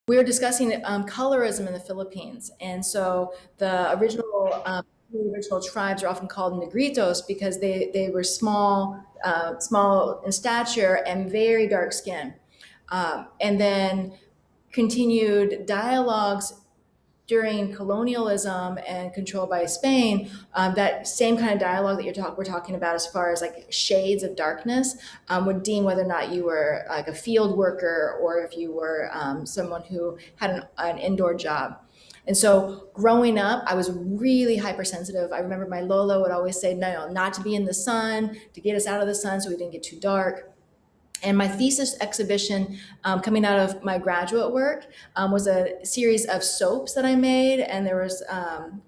We were discussing colorism in the Philippines, and so the original tribes are often called negritos because they were small in stature and very dark skin. And then continued dialogues during colonialism and control by Spain, that same kind of dialogue that we're talking about as far as like shades of darkness, would deem whether or not you were like a field worker or if you were someone who had an indoor job. And so growing up, I was really hypersensitive. I remember my Lolo would always say, no, no, not to be in the sun, to get us out of the sun so we didn't get too dark. And my thesis exhibition, coming out of my graduate work, was a series of soaps that I made, and there was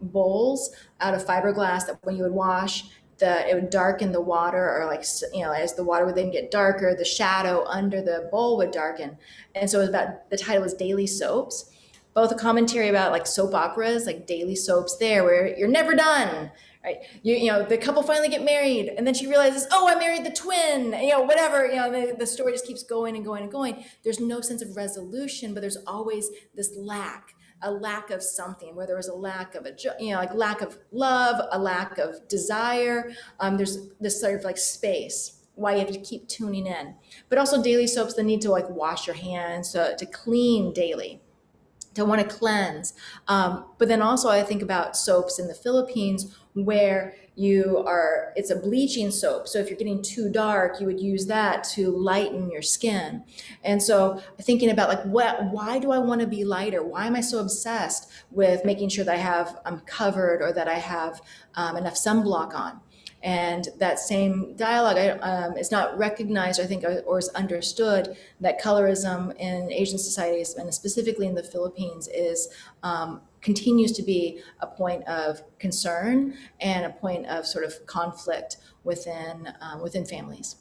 bowls out of fiberglass that when you would wash, it would darken the water, or like as the water would then get darker, the shadow under the bowl would darken. And so it was about, the title was Daily Soaps, both a commentary about like soap operas, like daily soaps there, where you're never done, right? The couple finally get married, and then she realizes, oh, I married the twin, whatever, the story just keeps going and going and going. There's no sense of resolution, but there's always this a lack of something, where there was a lack of like lack of love, a lack of desire. There's this sort of like space, why you have to keep tuning in. But also daily soaps, the need to like wash your hands, to clean daily, to want to cleanse. But then also I think about soaps in the Philippines where it's a bleaching soap. So if you're getting too dark, you would use that to lighten your skin. And so thinking about like, why do I want to be lighter? Why am I so obsessed with making sure that I'm covered, or that I have enough sunblock on? And that same dialogue is not recognized, I think, or is understood, that colorism in Asian societies, and specifically in the Philippines, continues to be a point of concern and a point of sort of conflict within families.